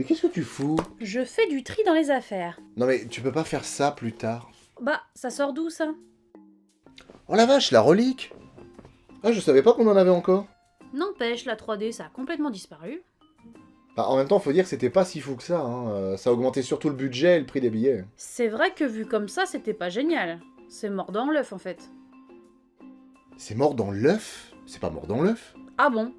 qu'est-ce que tu fous? Je fais du tri dans les affaires. Non mais tu peux pas faire ça plus tard. Bah, ça sort d'où ça? Oh la vache, la relique! Ah, je savais pas qu'on en avait encore. N'empêche, la 3D ça a complètement disparu. Bah, en même temps, faut dire que c'était pas si fou que ça, hein. Ça a augmenté surtout le budget et le prix des billets. C'est vrai que vu comme ça, c'était pas génial. C'est mort dans l'œuf en fait. C'est mort dans l'œuf? C'est pas mort dans l'œuf? Ah bon?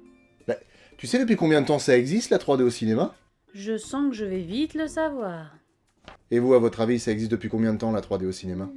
Tu sais depuis combien de temps ça existe, la 3D au cinéma? Je sens que je vais vite le savoir. Et vous, à votre avis, ça existe depuis combien de temps, la 3D au cinéma?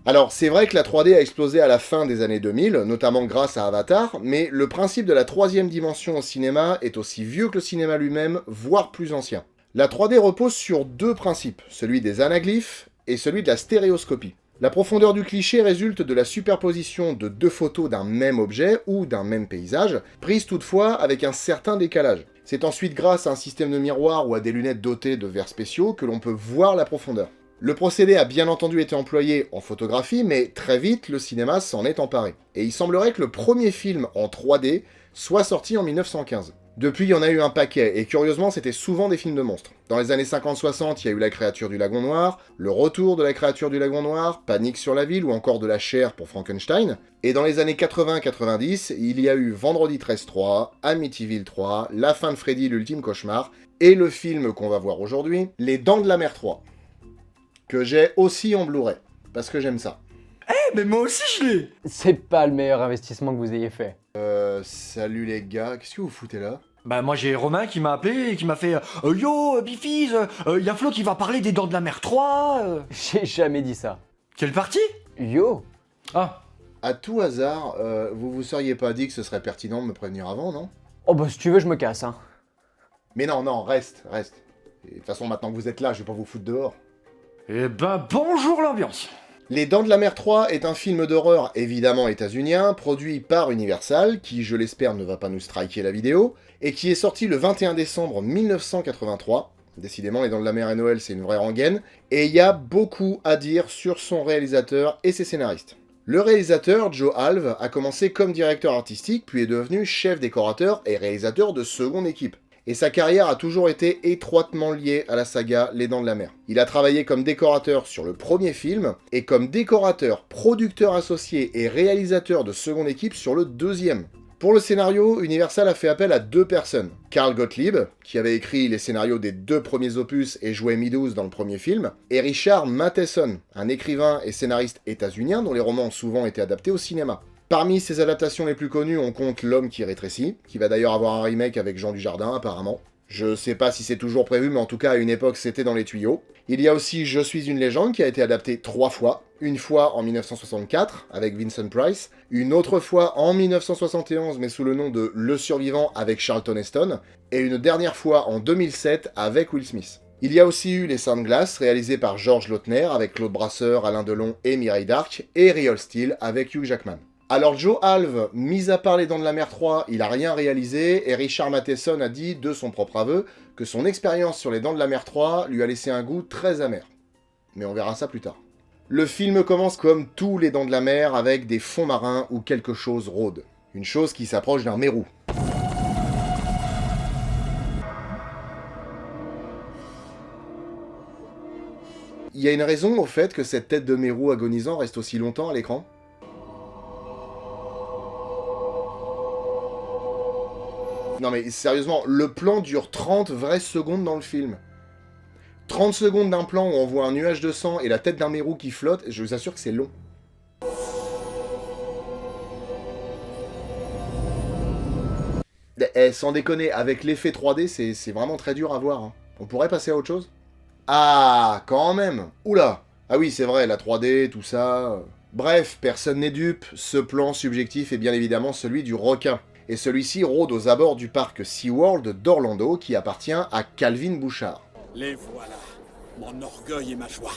Alors, c'est vrai que la 3D a explosé à la fin des années 2000, notamment grâce à Avatar, mais le principe de la troisième dimension au cinéma est aussi vieux que le cinéma lui-même, voire plus ancien. La 3D repose sur deux principes, celui des anaglyphes et celui de la stéréoscopie. La profondeur du cliché résulte de la superposition de deux photos d'un même objet ou d'un même paysage, prises toutefois avec un certain décalage. C'est ensuite grâce à un système de miroir ou à des lunettes dotées de verres spéciaux que l'on peut voir la profondeur. Le procédé a bien entendu été employé en photographie, mais très vite le cinéma s'en est emparé. Et il semblerait que le premier film en 3D soit sorti en 1915. Depuis, il y en a eu un paquet, et curieusement, c'était souvent des films de monstres. Dans les années 50-60, il y a eu La créature du lagon noir, Le retour de la créature du lagon noir, Panique sur la ville, ou encore De la chair pour Frankenstein. Et dans les années 80-90, il y a eu Vendredi 13-3, Amityville 3, La fin de Freddy, l'ultime cauchemar, et le film qu'on va voir aujourd'hui, Les Dents de la Mer 3. Que j'ai aussi en Blu-ray, parce que j'aime ça. Eh, mais moi aussi je l'ai! C'est pas le meilleur investissement que vous ayez fait. Salut les gars, qu'est-ce que vous foutez là? Bah moi j'ai Romain qui m'a appelé et qui m'a fait Yo, Bifiz, y a Flo qui va parler des Dents de la Mer 3 J'ai jamais dit ça. Quelle partie? Yo! Ah, À tout hasard, vous vous seriez pas dit que ce serait pertinent de me prévenir avant, non? Oh bah si tu veux, je me casse, hein. Mais non, reste. Et de toute façon, maintenant que vous êtes là, je vais pas vous foutre dehors. eh ben bonjour l'ambiance! Les Dents de la Mer 3 est un film d'horreur évidemment états-unien, produit par Universal, qui je l'espère ne va pas nous striker la vidéo, et qui est sorti le 21 décembre 1983. Décidément, Les Dents de la Mer et Noël, c'est une vraie rengaine, et il y a beaucoup à dire sur son réalisateur et ses scénaristes. Le réalisateur, Joe Alve, a commencé comme directeur artistique, puis est devenu chef décorateur et réalisateur de seconde équipe. Et sa carrière a toujours été étroitement liée à la saga Les Dents de la Mer. Il a travaillé comme décorateur sur le premier film, et comme décorateur, producteur associé et réalisateur de seconde équipe sur le deuxième. Pour le scénario, Universal a fait appel à deux personnes. Carl Gottlieb, qui avait écrit les scénarios des deux premiers opus et jouait Meadows dans le premier film, et Richard Matheson, un écrivain et scénariste états-unien dont les romans ont souvent été adaptés au cinéma. Parmi ses adaptations les plus connues, on compte L'Homme qui rétrécit, qui va d'ailleurs avoir un remake avec Jean Dujardin apparemment. Je sais pas si c'est toujours prévu, mais en tout cas à une époque c'était dans les tuyaux. Il y a aussi Je suis une légende qui a été adapté 3 fois. Une fois en 1964 avec Vincent Price, une autre fois en 1971 mais sous le nom de Le Survivant avec Charlton Heston, et une dernière fois en 2007 avec Will Smith. Il y a aussi eu Les Seins de glace, réalisés par Georges Lautner avec Claude Brasseur, Alain Delon et Mireille Darc, et Real Steel avec Hugh Jackman. Alors Joe Alve, mis à part Les Dents de la Mer 3, il a rien réalisé, et Richard Matheson a dit, de son propre aveu, que son expérience sur Les Dents de la Mer 3 lui a laissé un goût très amer. Mais on verra ça plus tard. Le film commence comme tous Les Dents de la Mer, avec des fonds marins où quelque chose rôde. Une chose qui s'approche d'un mérou. Il y a une raison au fait que cette tête de mérou agonisant reste aussi longtemps à l'écran? Non mais sérieusement, le plan dure 30 vraies secondes dans le film. 30 secondes d'un plan où on voit un nuage de sang et la tête d'un mérou qui flotte, je vous assure que c'est long. Sans déconner, avec l'effet 3D, c'est vraiment très dur à voir. Hein. On pourrait passer à autre chose? Ah, quand même. Oula. Ah oui, c'est vrai, la 3D, tout ça... Bref, personne n'est dupe, ce plan subjectif est bien évidemment celui du requin. Et celui-ci rôde aux abords du parc SeaWorld d'Orlando qui appartient à Calvin Bouchard. Les voilà, mon orgueil et ma joie.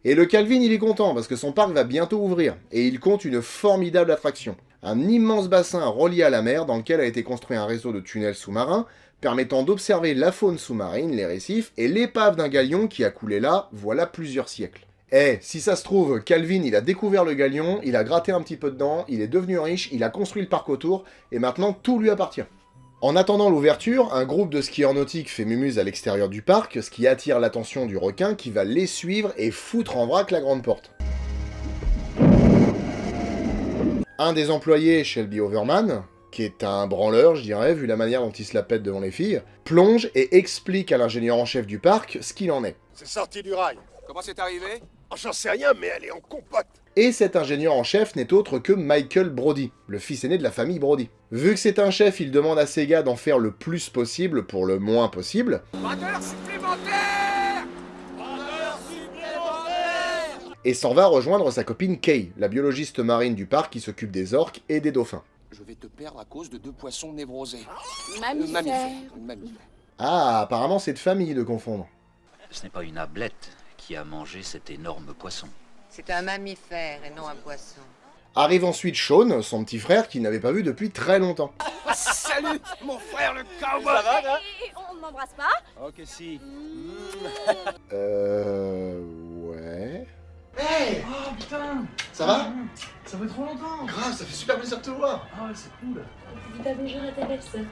Et le Calvin il est content parce que son parc va bientôt ouvrir, et il compte une formidable attraction. Un immense bassin relié à la mer dans lequel a été construit un réseau de tunnels sous-marins permettant d'observer la faune sous-marine, les récifs, et l'épave d'un galion qui a coulé là, voilà plusieurs siècles. Eh, si ça se trouve, Calvin, il a découvert le galion, il a gratté un petit peu dedans, il est devenu riche, il a construit le parc autour, et maintenant tout lui appartient. En attendant l'ouverture, un groupe de skieurs nautiques fait mumuse à l'extérieur du parc, ce qui attire l'attention du requin qui va les suivre et foutre en vrac la grande porte. Un des employés, Shelby Overman, qui est un branleur, je dirais, vu la manière dont il se la pète devant les filles, plonge et explique à l'ingénieur en chef du parc ce qu'il en est. C'est sorti du rail. Comment c'est arrivé? Oh, j'en sais rien, mais elle est en compote. Et cet ingénieur en chef n'est autre que Michael Brody, le fils aîné de la famille Brody. Vu que c'est un chef, il demande à ses gars d'en faire le plus possible pour le moins possible, Vendeur supplémentaire! et s'en va rejoindre sa copine Kay, la biologiste marine du parc qui s'occupe des orques et des dauphins. Je vais te perdre à cause de 2 poissons névrosés. Mammifère. Mammifère. Ah, apparemment c'est de famille de confondre. Ce n'est pas une ablette qui a mangé cet énorme poisson. C'est un mammifère et non un poisson. Arrive ensuite Sean, son petit frère qu'il n'avait pas vu depuis très longtemps. Salut, mon frère le cowboy. Ça va, là? On ne m'embrasse pas? Ok, si. Ouais... Hey Oh putain Ça va? Ça fait trop longtemps. Grave, ça fait super plaisir de te voir. Ah ouais, c'est cool. Dis pas bonjour à ta belle-sœur.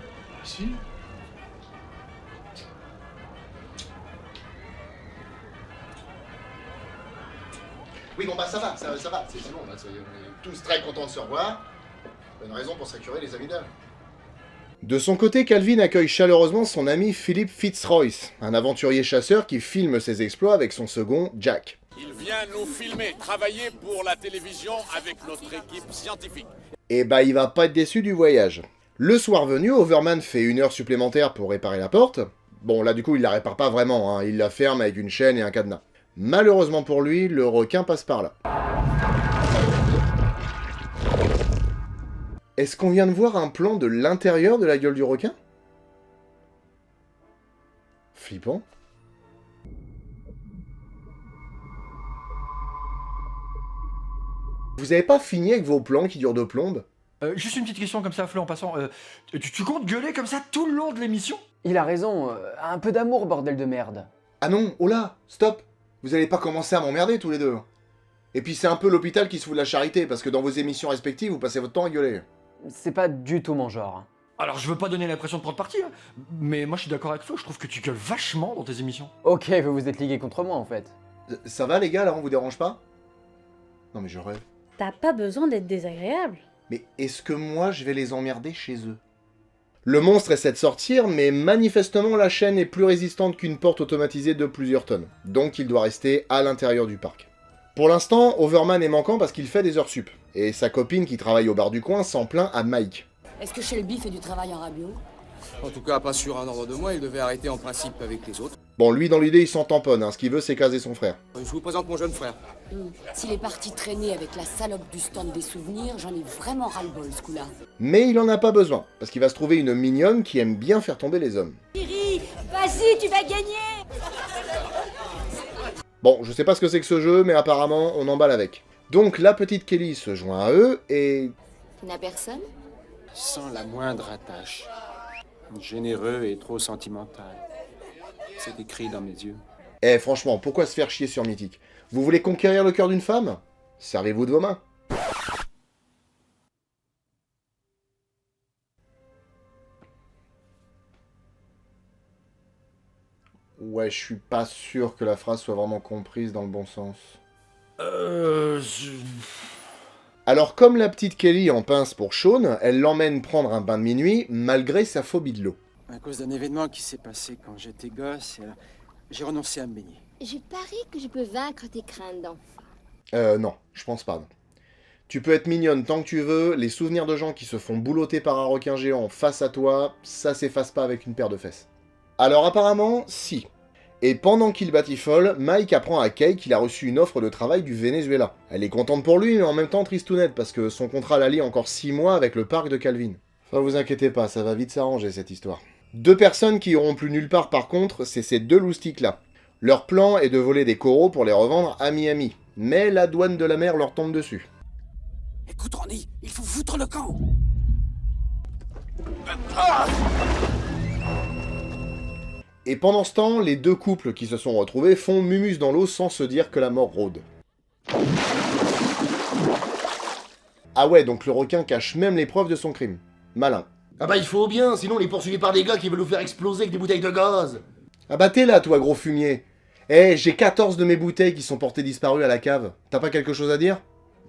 Si. Oui, bon bah ça va, c'est bon, bah, on est tous très contents de se revoir. Bonne raison pour se récurer les amygdales. De son côté, Calvin accueille chaleureusement son ami Philip Fitzroyce, un aventurier chasseur qui filme ses exploits avec son second, Jack. Il vient nous filmer, travailler pour la télévision avec notre équipe scientifique. Et bah il va pas être déçu du voyage. Le soir venu, Overman fait 1 heure supplémentaire pour réparer la porte. Bon là du coup il la répare pas vraiment, hein. Il la ferme avec une chaîne et un cadenas. Malheureusement pour lui, le requin passe par là. Est-ce qu'on vient de voir un plan de l'intérieur de la gueule du requin? Flippant. Vous avez pas fini avec vos plans qui durent de plombes? Juste une petite question comme ça, Flo, en passant. Tu comptes gueuler comme ça tout le long de l'émission? Il a raison, un peu d'amour, bordel de merde. Ah non, oh là, stop. Vous allez pas commencer à m'emmerder tous les deux. Et puis c'est un peu l'hôpital qui se fout de la charité, parce que dans vos émissions respectives, vous passez votre temps à gueuler. C'est pas du tout mon genre. Alors, je veux pas donner l'impression de prendre parti, hein, mais moi je suis d'accord avec Flo, je trouve que tu gueules vachement dans tes émissions. Ok, vous vous êtes ligués contre moi en fait. Ça va les gars, là, on vous dérange pas? Non mais je rêve. T'as pas besoin d'être désagréable. Mais est-ce que moi je vais les emmerder chez eux? Le monstre essaie de sortir, mais manifestement la chaîne est plus résistante qu'une porte automatisée de plusieurs tonnes. Donc il doit rester à l'intérieur du parc. Pour l'instant, Overman est manquant parce qu'il fait des heures sup. Et sa copine qui travaille au bar du coin s'en plaint à Mike. Est-ce que Shelby fait du travail en radio? En tout cas, pas sur un ordre de moi, il devait arrêter en principe avec les autres. Bon, lui dans l'idée il s'en tamponne, hein. Ce qu'il veut c'est caser son frère. Je vous présente mon jeune frère. S'il est parti traîner avec la salope du stand des souvenirs, j'en ai vraiment ras-le-bol ce coup-là. Mais il en a pas besoin, parce qu'il va se trouver une mignonne qui aime bien faire tomber les hommes. Thierry, vas-y, tu vas gagner. Bon, je sais pas ce que c'est que ce jeu, mais apparemment on emballe avec. Donc la petite Kelly se joint à eux, et... Tu n'as personne? Sans la moindre attache. Généreux et trop sentimental. C'est écrit dans mes yeux. Eh franchement, pourquoi se faire chier sur Mythique? Vous voulez conquérir le cœur d'une femme? Servez-vous de vos mains. Ouais, je suis pas sûr que la phrase soit vraiment comprise dans le bon sens. Alors comme la petite Kelly en pince pour Sean, elle l'emmène prendre un bain de minuit malgré sa phobie de l'eau. À cause d'un événement qui s'est passé quand j'étais gosse, j'ai renoncé à me baigner. Je parie que je peux vaincre tes craintes d'enfant. Non, je pense pas. Non. Tu peux être mignonne tant que tu veux, les souvenirs de gens qui se font boulotter par un requin géant face à toi, ça s'efface pas avec une paire de fesses. Alors apparemment, si. Et pendant qu'il batifole, Mike apprend à Kay qu'il a reçu une offre de travail du Venezuela. Elle est contente pour lui, mais en même temps tristounette, parce que son contrat la lie encore 6 mois avec le parc de Calvin. Enfin, vous inquiétez pas, ça va vite s'arranger cette histoire. 2 personnes qui iront plus nulle part par contre, c'est ces 2 loustiques-là. Leur plan est de voler des coraux pour les revendre à Miami, mais la douane de la mer leur tombe dessus. Écoute, Randy, il faut foutre le camp. Et pendant ce temps, les 2 couples qui se sont retrouvés font mumus dans l'eau sans se dire que la mort rôde. Ah ouais, donc le requin cache même les preuves de son crime. Malin. Ah bah il faut bien, sinon on est poursuivi par des gars qui veulent nous faire exploser avec des bouteilles de gaz. Ah bah t'es là, toi, gros fumier. Eh, j'ai 14 de mes bouteilles qui sont portées disparues à la cave. T'as pas quelque chose à dire?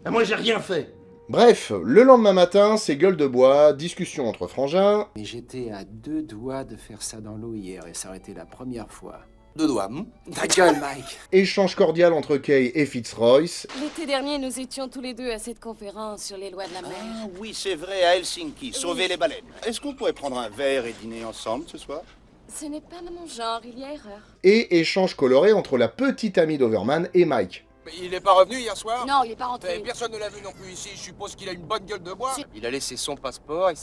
Ah moi j'ai rien fait. Bref, le lendemain matin, c'est gueule de bois, discussion entre frangins, Et j'étais à 2 doigts de faire ça dans l'eau hier, et ça aurait été la première fois. 2 doigts, Ta gueule, Mike. échange cordial entre Kay et Fitzroyce, L'été dernier, nous étions tous les deux à cette conférence sur les lois de la mer. Ah oui, c'est vrai, à Helsinki, sauver les baleines. Est-ce qu'on pourrait prendre un verre et dîner ensemble ce soir? Ce n'est pas mon genre, il y a erreur. et échange coloré entre la petite amie d'Overman et Mike. Mais il est pas revenu hier soir? Non, il est pas rentré. Personne ne l'a vu non plus ici, je suppose qu'il a une bonne gueule de bois. Il a laissé son passeport et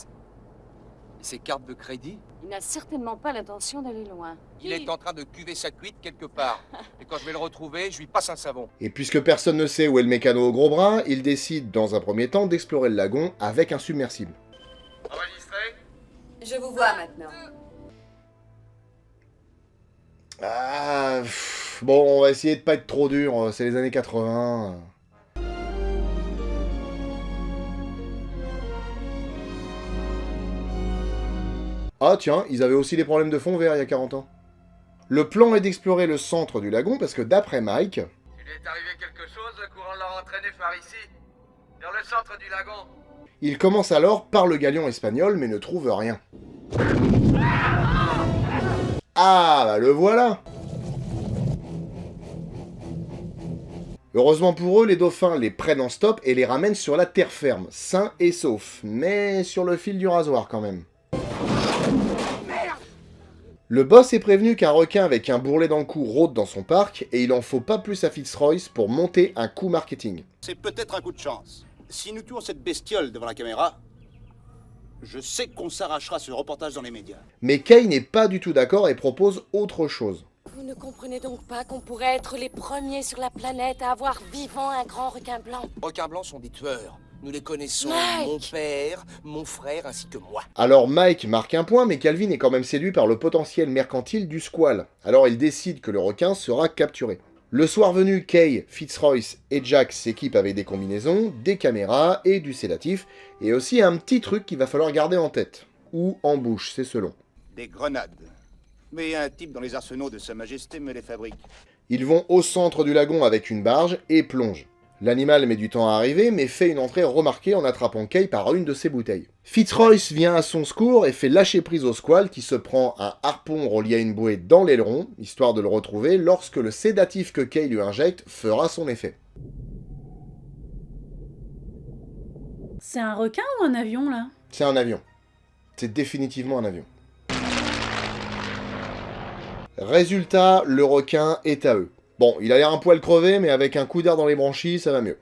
ses cartes de crédit. Il n'a certainement pas l'intention d'aller loin. Il est en train de cuver sa cuite quelque part. Et quand je vais le retrouver, je lui passe un savon. Et puisque personne ne sait où est le mécano au gros bras, il décide dans un premier temps d'explorer le lagon avec un submersible. Enregistré? Je vous vois maintenant. Ah, bon, on va essayer de pas être trop dur, c'est les années 80. Ah tiens, ils avaient aussi des problèmes de fond vert il y a 40 ans. Le plan est d'explorer le centre du lagon parce que d'après Mike, Il est arrivé quelque chose, le courant l'a entraîné par ici, vers le centre du lagon. il commence alors par le galion espagnol mais ne trouve rien. Ah, bah le voilà! Heureusement pour eux, les dauphins les prennent en stop et les ramènent sur la terre ferme, sains et saufs, mais sur le fil du rasoir quand même. Le boss est prévenu qu'un requin avec un bourrelet dans le cou rôde dans son parc et il en faut pas plus à Fitzroyce pour monter un coup marketing. C'est peut-être un coup de chance. Si nous tuons cette bestiole devant la caméra, je sais qu'on s'arrachera ce reportage dans les médias. Mais Kay n'est pas du tout d'accord et propose autre chose. Vous ne comprenez donc pas qu'on pourrait être les premiers sur la planète à avoir vivant un grand requin blanc? Requins blancs sont des tueurs. Nous les connaissons, Mike! mon père, mon frère ainsi que moi. Alors Mike marque un point, mais Calvin est quand même séduit par le potentiel mercantile du squal. Alors il décide que le requin sera capturé. Le soir venu, Kay, Fitzroyce et Jack s'équipent avec des combinaisons, des caméras et du sédatif, et aussi un petit truc qu'il va falloir garder en tête. Ou en bouche, c'est selon. Des grenades. Mais un type dans les arsenaux de Sa Majesté me les fabrique. Ils vont au centre du lagon avec une barge et plongent. L'animal met du temps à arriver, mais fait une entrée remarquée en attrapant Kay par une de ses bouteilles. Fitzroyce vient à son secours et fait lâcher prise au squal qui se prend un harpon relié à une bouée dans l'aileron, histoire de le retrouver lorsque le sédatif que Kay lui injecte fera son effet. C'est un requin ou un avion, là? C'est un avion. C'est définitivement un avion. Résultat, le requin est à eux. Bon, il a l'air un poil crevé, mais avec un coup d'air dans les branchies, ça va mieux.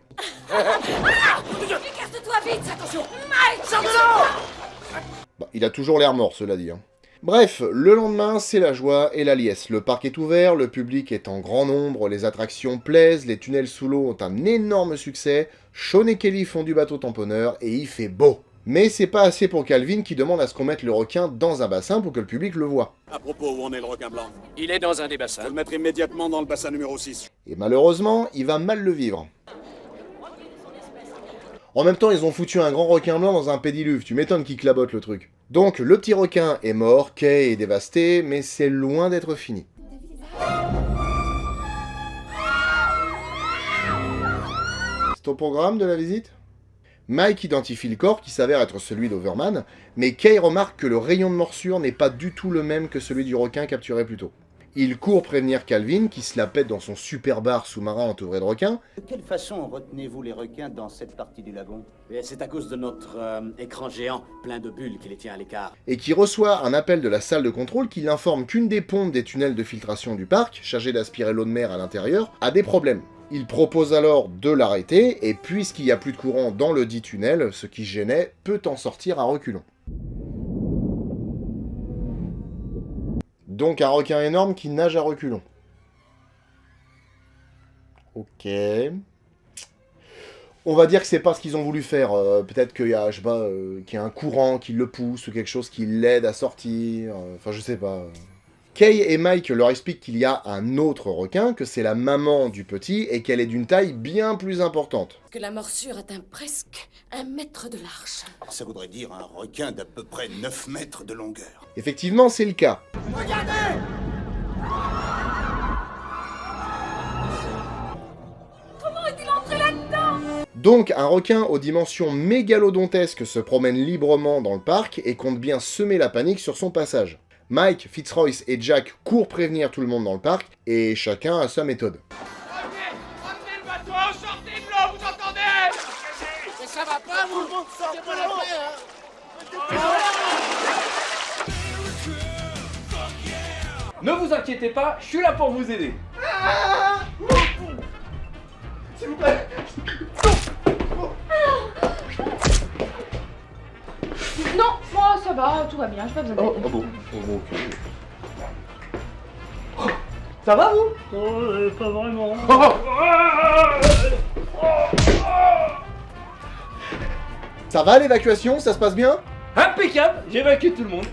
Écarte-toi vite, attention! Mike, sors de l'eau! Bah, il a toujours l'air mort, cela dit. Bref, le lendemain, c'est la joie et la liesse. Le parc est ouvert, le public est en grand nombre, les attractions plaisent, les tunnels sous l'eau ont un énorme succès, Sean et Kelly font du bateau tamponneur, et il fait beau. Mais c'est pas assez pour Calvin qui demande à ce qu'on mette le requin dans un bassin pour que le public le voie. À propos, où en est le requin blanc? Il est dans un des bassins. Faut le mettre immédiatement dans le bassin numéro 6. Et malheureusement, il va mal le vivre. En même temps, ils ont foutu un grand requin blanc dans un pédiluve, tu m'étonnes qu'il clabote le truc. Donc, le petit requin est mort, Kay est dévasté, mais c'est loin d'être fini. C'est au programme de la visite ? Mike identifie le corps qui s'avère être celui d'Overman, mais Kay remarque que le rayon de morsure n'est pas du tout le même que celui du requin capturé plus tôt. Il court prévenir Calvin, qui se la pète dans son super bar sous-marin entouré de requins. De quelle façon retenez-vous les requins dans cette partie du lagon? C'est à cause de notre écran géant, plein de bulles, qui les tient à l'écart. Et qui reçoit un appel de la salle de contrôle qui l'informe qu'une des pompes des tunnels de filtration du parc, chargée d'aspirer l'eau de mer à l'intérieur, a des problèmes. Il propose alors de l'arrêter, et puisqu'il n'y a plus de courant dans le dit tunnel, ce qui gênait peut en sortir à reculons. Donc un requin énorme qui nage à reculons. Ok. On va dire que c'est pas ce qu'ils ont voulu faire. Peut-être qu'il y a, je sais pas, qu'il y a un courant qui le pousse, ou quelque chose qui l'aide à sortir. Enfin, je sais pas. Kay et Mike leur expliquent qu'il y a un autre requin, que c'est la maman du petit et qu'elle est d'une taille bien plus importante. Que la morsure atteint presque 1 mètre de large. Ça voudrait dire un requin d'à peu près 9 mètres de longueur. Effectivement, c'est le cas. Regardez! Comment est-il entré là-dedans? Donc, un requin aux dimensions mégalodontesques se promène librement dans le parc et compte bien semer la panique sur son passage. Mike, Fitzroyce et Jack courent prévenir tout le monde dans le parc, et chacun a sa méthode. Ramenez le bateau en sortie, Blanc, vous entendez? Mais ça va pas, vous? C'est pas la paix, hein? Ne vous inquiétez pas, je suis là pour vous aider. S'il vous plaît. Non, moi ça va, tout va bien, j'ai pas besoin d'aide. Oh bon, ok. Ça va, vous? Pas vraiment. Ça va l'évacuation? Ça se passe bien? Impeccable, j'ai évacué tout le monde.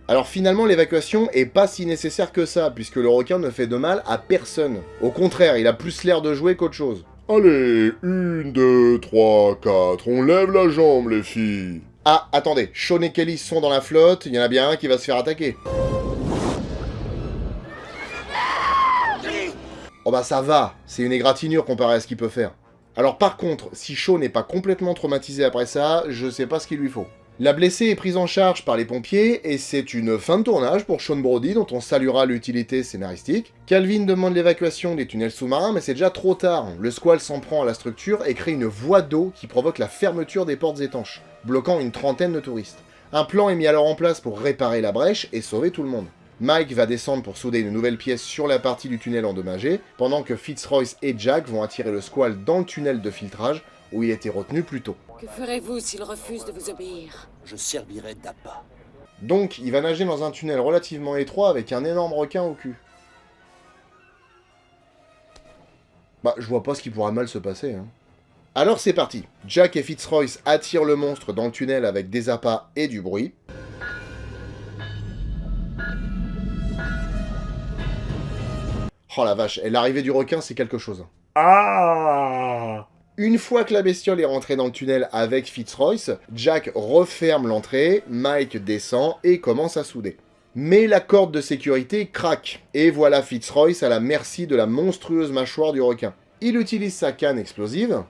Alors finalement, l'évacuation est pas si nécessaire que ça, puisque le requin ne fait de mal à personne. Au contraire, il a plus l'air de jouer qu'autre chose. Allez, 1, 2, 3, 4, on lève la jambe les filles. Ah, attendez, Sean et Kelly sont dans la flotte, il y en a bien un qui va se faire attaquer. Oh bah ça va, c'est une égratignure comparé à ce qu'il peut faire. Alors par contre, si Sean n'est pas complètement traumatisé après ça, je sais pas ce qu'il lui faut. La blessée est prise en charge par les pompiers, et c'est une fin de tournage pour Sean Brody, dont on saluera l'utilité scénaristique. Calvin demande l'évacuation des tunnels sous-marins, mais c'est déjà trop tard. Le squale s'en prend à la structure et crée une voie d'eau qui provoque la fermeture des portes étanches, bloquant une trentaine de touristes. Un plan est mis alors en place pour réparer la brèche et sauver tout le monde. Mike va descendre pour souder une nouvelle pièce sur la partie du tunnel endommagée, pendant que Fitzroyce et Jack vont attirer le squale dans le tunnel de filtrage, où il était retenu plus tôt. Que ferez-vous s'il refuse de vous obéir? Je servirai d'appât. Donc, il va nager dans un tunnel relativement étroit avec un énorme requin au cul. Bah, je vois pas ce qui pourra mal se passer, hein. Alors c'est parti. Jack et Fitzroyce attirent le monstre dans le tunnel avec des appâts et du bruit. Oh la vache, et l'arrivée du requin, c'est quelque chose. Ah! Une fois que la bestiole est rentrée dans le tunnel avec Fitzroyce, Jack referme l'entrée, Mike descend et commence à souder. Mais la corde de sécurité craque, et voilà Fitzroyce à la merci de la monstrueuse mâchoire du requin. Il utilise sa canne explosive,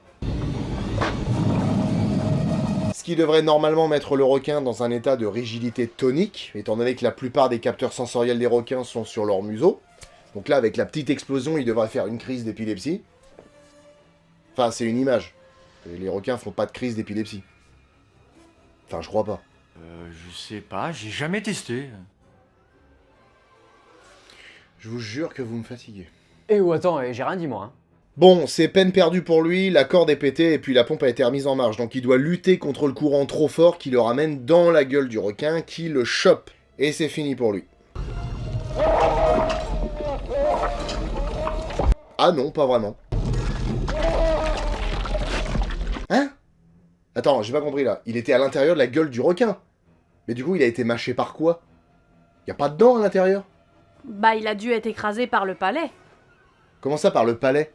ce qui devrait normalement mettre le requin dans un état de rigidité tonique, étant donné que la plupart des capteurs sensoriels des requins sont sur leur museau. Donc là, avec la petite explosion, il devrait faire une crise d'épilepsie. Enfin, c'est une image. Les requins font pas de crise d'épilepsie. Enfin, je crois pas. Je sais pas, j'ai jamais testé. Je vous jure que vous me fatiguez. Eh ou attends, j'ai rien dit moi. Hein. Bon, c'est peine perdue pour lui, la corde est pétée et puis la pompe a été remise en marche. Donc il doit lutter contre le courant trop fort qui le ramène dans la gueule du requin, qui le chope. Et c'est fini pour lui. Ah non, pas vraiment. Hein? Attends, j'ai pas compris là. Il était à l'intérieur de la gueule du requin. Mais du coup, il a été mâché par quoi? Y a pas de dents à l'intérieur? Bah, il a dû être écrasé par le palais. Comment ça, par le palais?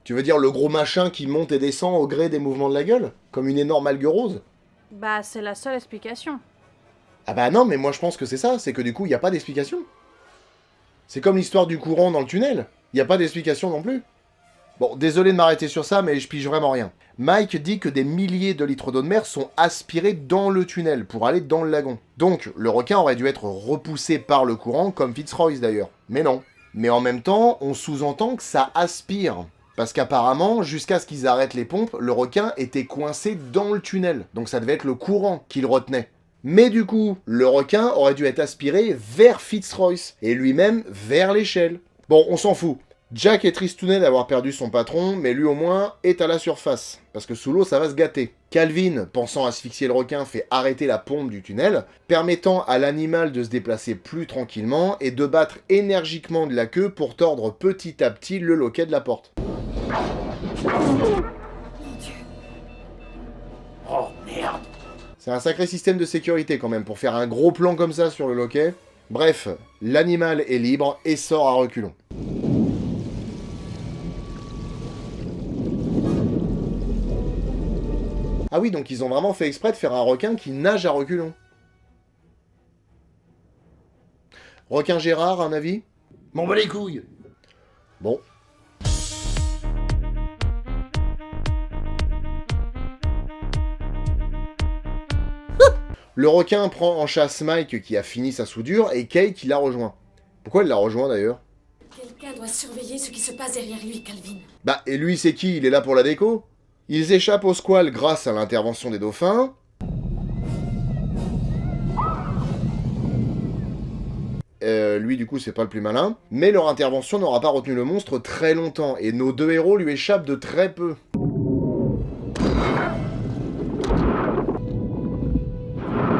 Tu veux dire le gros machin qui monte et descend au gré des mouvements de la gueule? Comme une énorme algue rose? Bah, c'est la seule explication. Ah bah non, mais moi je pense que c'est ça, c'est que du coup, il y a pas d'explication. C'est comme l'histoire du courant dans le tunnel. Y a pas d'explication non plus. Bon, désolé de m'arrêter sur ça, mais je pige vraiment rien. Mike dit que des milliers de litres d'eau de mer sont aspirés dans le tunnel pour aller dans le lagon. Donc, le requin aurait dû être repoussé par le courant, comme Fitzroyce d'ailleurs. Mais non. Mais en même temps, on sous-entend que ça aspire. Parce qu'apparemment, jusqu'à ce qu'ils arrêtent les pompes, le requin était coincé dans le tunnel. Donc ça devait être le courant qui le retenait. Mais du coup, le requin aurait dû être aspiré vers Fitzroyce, et lui-même vers l'échelle. Bon, on s'en fout. Jack est tristouné d'avoir perdu son patron, mais lui au moins est à la surface, parce que sous l'eau ça va se gâter. Calvin, pensant asphyxier le requin, fait arrêter la pompe du tunnel, permettant à l'animal de se déplacer plus tranquillement et de battre énergiquement de la queue pour tordre petit à petit le loquet de la porte. Oh merde. C'est un sacré système de sécurité quand même, pour faire un gros plan comme ça sur le loquet. Bref, l'animal est libre et sort à reculons. Ah oui, donc ils ont vraiment fait exprès de faire un requin qui nage à reculons. Requin Gérard, un avis? M'en bats les couilles. Bon. Le requin prend en chasse Mike qui a fini sa soudure et Kay qui l'a rejoint. Pourquoi elle l'a rejoint d'ailleurs? Quelqu'un doit surveiller ce qui se passe derrière lui, Calvin. Bah, et lui c'est qui? Il est là pour la déco? Ils échappent au squale grâce à l'intervention des dauphins. Lui du coup c'est pas le plus malin. Mais leur intervention n'aura pas retenu le monstre très longtemps et nos deux héros lui échappent de très peu.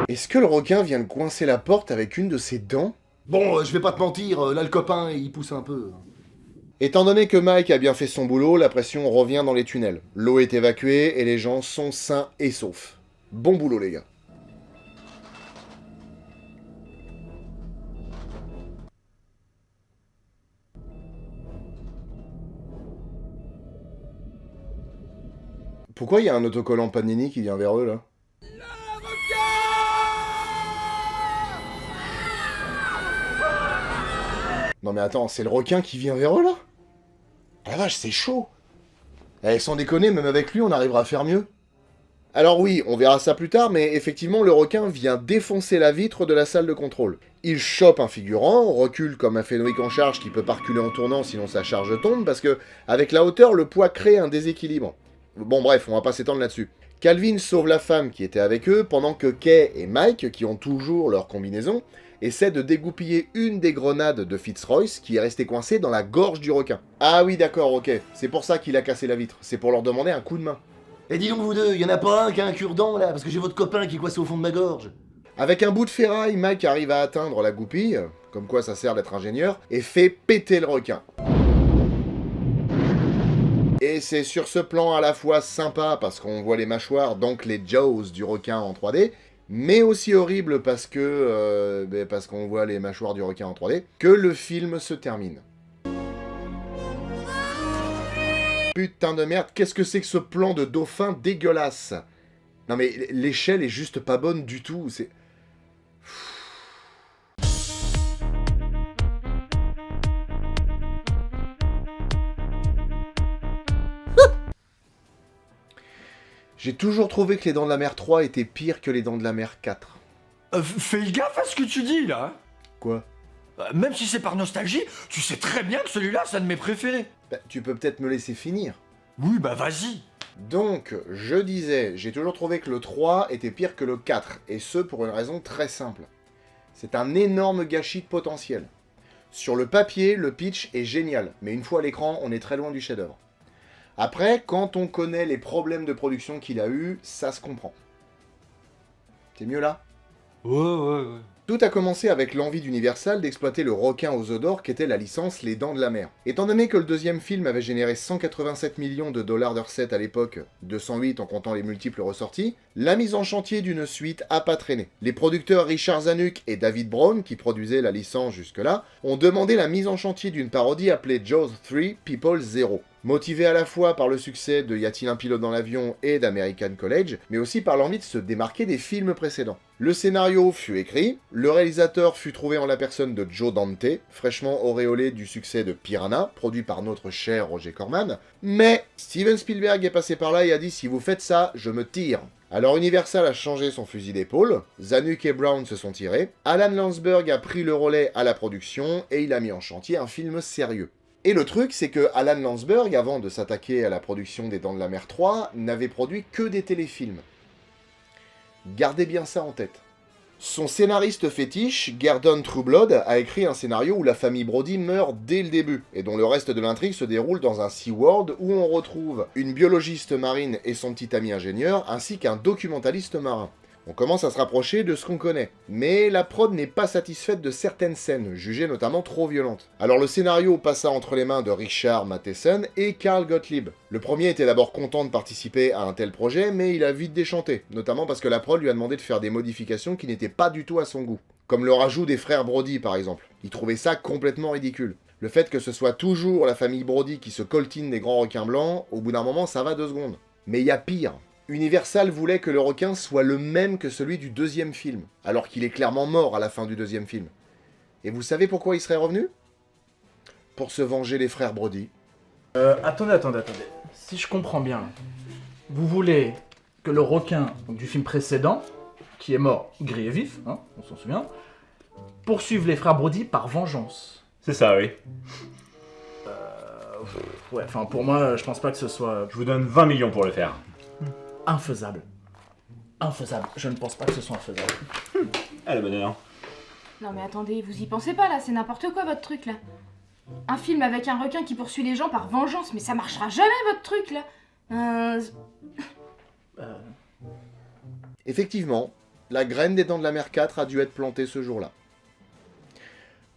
Est-ce que le requin vient de coincer la porte avec une de ses dents? Bon, je vais pas te mentir, là le copain il pousse un peu. Étant donné que Mike a bien fait son boulot, la pression revient dans les tunnels. L'eau est évacuée et les gens sont sains et saufs. Bon boulot les gars. Pourquoi il y a un autocollant Panini qui vient vers eux là? Non mais attends, c'est le requin qui vient vers eux là? Ah la vache, c'est chaud. Eh, sans déconner, même avec lui, on arrivera à faire mieux. Alors oui, on verra ça plus tard, mais effectivement, le requin vient défoncer la vitre de la salle de contrôle. Il chope un figurant, recule comme un Fenwick en charge qui peut pas reculer en tournant sinon sa charge tombe, parce que avec la hauteur, le poids crée un déséquilibre. Bon bref, on va pas s'étendre là-dessus. Calvin sauve la femme qui était avec eux, pendant que Kay et Mike, qui ont toujours leur combinaison, essaient de dégoupiller une des grenades de Fitzroy qui est restée coincée dans la gorge du requin. Ah oui d'accord, ok, c'est pour ça qu'il a cassé la vitre, c'est pour leur demander un coup de main. Et dis donc vous deux, y en a pas un qui a un cure-dent là, parce que j'ai votre copain qui est coincé au fond de ma gorge. Avec un bout de ferraille, Mike arrive à atteindre la goupille, comme quoi ça sert d'être ingénieur, et fait péter le requin. Et c'est sur ce plan à la fois sympa parce qu'on voit les mâchoires, donc les jaws du requin en 3D, mais aussi horrible parce que parce qu'on voit les mâchoires du requin en 3D, que le film se termine. Putain de merde, qu'est-ce que c'est que ce plan de dauphin dégueulasse? Non mais l'échelle est juste pas bonne du tout, c'est... J'ai toujours trouvé que les Dents de la Mer 3 étaient pires que les Dents de la Mer 4. Fais gaffe à ce que tu dis là. Quoi? Même si c'est par nostalgie, tu sais très bien que celui-là, c'est un de mes préférés. Bah, tu peux peut-être me laisser finir. Oui, bah vas-y. Donc, je disais, j'ai toujours trouvé que le 3 était pire que le 4, et ce pour une raison très simple. C'est un énorme gâchis de potentiel. Sur le papier, le pitch est génial, mais une fois à l'écran, on est très loin du chef-d'œuvre. Après, quand on connaît les problèmes de production qu'il a eu, ça se comprend. C'est mieux là? Ouais. Tout a commencé avec l'envie d'Universal d'exploiter le requin aux œufs d'or qu'était la licence Les Dents de la Mer. Étant donné que le deuxième film avait généré 187 millions de dollars de recettes à l'époque, 208 en comptant les multiples ressorties, la mise en chantier d'une suite a pas traîné. Les producteurs Richard Zanuck et David Brown, qui produisaient la licence jusque-là, ont demandé la mise en chantier d'une parodie appelée Jaws 3 People 0. Motivé à la fois par le succès de Y a-t-il un pilote dans l'avion et d'American College, mais aussi par l'envie de se démarquer des films précédents. Le scénario fut écrit, le réalisateur fut trouvé en la personne de Joe Dante, fraîchement auréolé du succès de Piranha, produit par notre cher Roger Corman, mais Steven Spielberg est passé par là et a dit « si vous faites ça, je me tire ». Alors Universal a changé son fusil d'épaule, Zanuck et Brown se sont tirés, Alan Landsberg a pris le relais à la production et il a mis en chantier un film sérieux. Et le truc, c'est que Alan Landsberg, avant de s'attaquer à la production des Dents de la Mer 3, n'avait produit que des téléfilms. Gardez bien ça en tête. Son scénariste fétiche, Gerdon Trueblood, a écrit un scénario où la famille Brody meurt dès le début, et dont le reste de l'intrigue se déroule dans un SeaWorld où on retrouve une biologiste marine et son petit ami ingénieur, ainsi qu'un documentaliste marin. On commence à se rapprocher de ce qu'on connaît. Mais la prod n'est pas satisfaite de certaines scènes, jugées notamment trop violentes. Alors le scénario passa entre les mains de Richard Matheson et Carl Gottlieb. Le premier était d'abord content de participer à un tel projet, mais il a vite déchanté, notamment parce que la prod lui a demandé de faire des modifications qui n'étaient pas du tout à son goût. Comme le rajout des frères Brody par exemple. Ils trouvaient ça complètement ridicule. Le fait que ce soit toujours la famille Brody qui se coltine des grands requins blancs, au bout d'un moment ça va 2 secondes. Mais il y a pire. Universal voulait que le requin soit le même que celui du 2e film, alors qu'il est clairement mort à la fin du 2e film. Et vous savez pourquoi il serait revenu? Pour se venger des frères Brody. Attendez. Si je comprends bien, vous voulez que le requin donc, du film précédent, qui est mort gris et vif, hein, on s'en souvient, poursuive les frères Brody par vengeance. C'est ça, oui. Ouais, enfin pour moi, je pense pas que ce soit... Je vous donne 20 millions pour le faire. Infaisable. Infaisable. Je ne pense pas que ce soit infaisable. Allez, bonheur. Non mais attendez, vous y pensez pas là, c'est n'importe quoi votre truc là. Un film avec un requin qui poursuit les gens par vengeance, mais ça marchera jamais votre truc là. Effectivement, la graine des Dents de la Mer 4 a dû être plantée ce jour-là.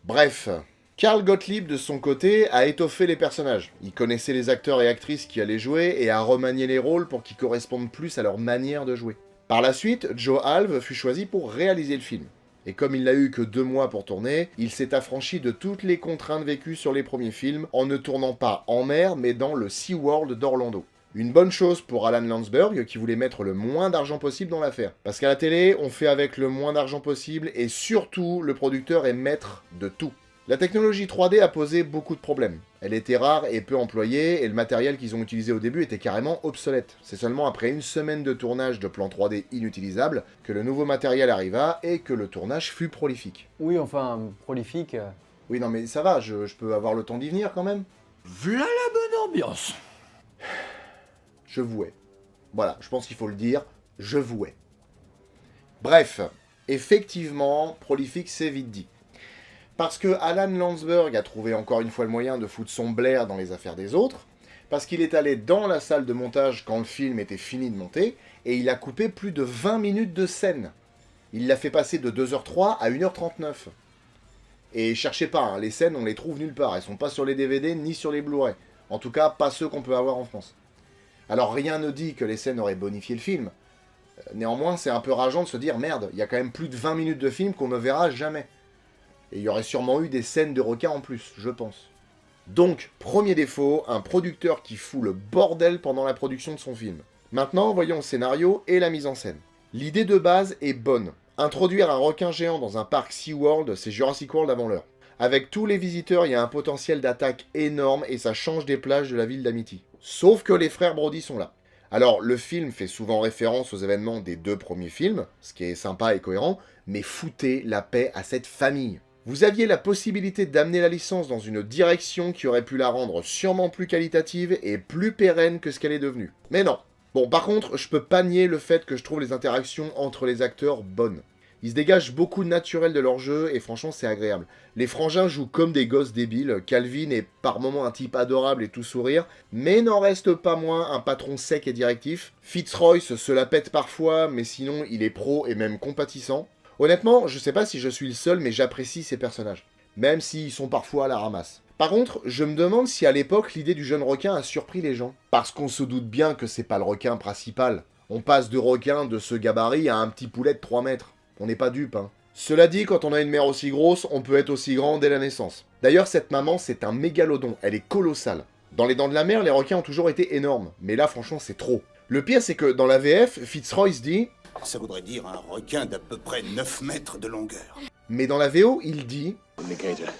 Bref, Karl Gottlieb de son côté a étoffé les personnages. Il connaissait les acteurs et actrices qui allaient jouer et a remanié les rôles pour qu'ils correspondent plus à leur manière de jouer. Par la suite, Joe Alve fut choisi pour réaliser le film. Et comme il n'a eu que 2 mois pour tourner, il s'est affranchi de toutes les contraintes vécues sur les premiers films en ne tournant pas en mer mais dans le SeaWorld d'Orlando. Une bonne chose pour Alan Landsberg qui voulait mettre le moins d'argent possible dans l'affaire. Parce qu'à la télé, on fait avec le moins d'argent possible et surtout, le producteur est maître de tout. La technologie 3D a posé beaucoup de problèmes. Elle était rare et peu employée, et le matériel qu'ils ont utilisé au début était carrément obsolète. C'est seulement après 1 semaine de tournage de plans 3D inutilisables que le nouveau matériel arriva et que le tournage fut prolifique. Oui, enfin, prolifique... Oui, non mais ça va, je peux avoir le temps d'y venir quand même. V'là la bonne ambiance. Je vouais. Voilà, je pense qu'il faut le dire, je vouais. Bref, effectivement, prolifique c'est vite dit. Parce que Alan Landsberg a trouvé encore une fois le moyen de foutre son Blair dans les affaires des autres, parce qu'il est allé dans la salle de montage quand le film était fini de monter, et il a coupé plus de 20 minutes de scène. Il l'a fait passer de 2h03 à 1h39. Et cherchez pas, hein, les scènes on les trouve nulle part, elles sont pas sur les DVD ni sur les Blu-ray. En tout cas, pas ceux qu'on peut avoir en France. Alors rien ne dit que les scènes auraient bonifié le film. Néanmoins, c'est un peu rageant de se dire, merde, il y a quand même plus de 20 minutes de film qu'on ne verra jamais. Et il y aurait sûrement eu des scènes de requins en plus, je pense. Donc, premier défaut, un producteur qui fout le bordel pendant la production de son film. Maintenant, voyons le scénario et la mise en scène. L'idée de base est bonne. Introduire un requin géant dans un parc SeaWorld, c'est Jurassic World avant l'heure. Avec tous les visiteurs, il y a un potentiel d'attaque énorme et ça change des plages de la ville d'Amity. Sauf que les frères Brody sont là. Alors, le film fait souvent référence aux événements des 2 premiers films, ce qui est sympa et cohérent, mais foutez la paix à cette famille. Vous aviez la possibilité d'amener la licence dans une direction qui aurait pu la rendre sûrement plus qualitative et plus pérenne que ce qu'elle est devenue. Mais non. Bon, par contre, je peux pas nier le fait que je trouve les interactions entre les acteurs bonnes. Ils se dégagent beaucoup de naturel de leur jeu et franchement c'est agréable. Les frangins jouent comme des gosses débiles, Calvin est par moments un type adorable et tout sourire, mais n'en reste pas moins un patron sec et directif. Fitzroy se la pète parfois, mais sinon il est pro et même compatissant. Honnêtement, je sais pas si je suis le seul, mais j'apprécie ces personnages, même s'ils sont parfois à la ramasse. Par contre, je me demande si à l'époque l'idée du jeune requin a surpris les gens. Parce qu'on se doute bien que c'est pas le requin principal. On passe de requin de ce gabarit à un petit poulet de 3 mètres. On n'est pas dupe, hein. Cela dit, quand on a une mère aussi grosse, on peut être aussi grand dès la naissance. D'ailleurs, cette maman, c'est un mégalodon, elle est colossale. Dans les Dents de la Mer, les requins ont toujours été énormes, mais là, franchement, c'est trop. Le pire, c'est que dans la VF, Fitzroy se dit... Ça voudrait dire un requin d'à peu près 9 mètres de longueur. Mais dans la VO, il dit...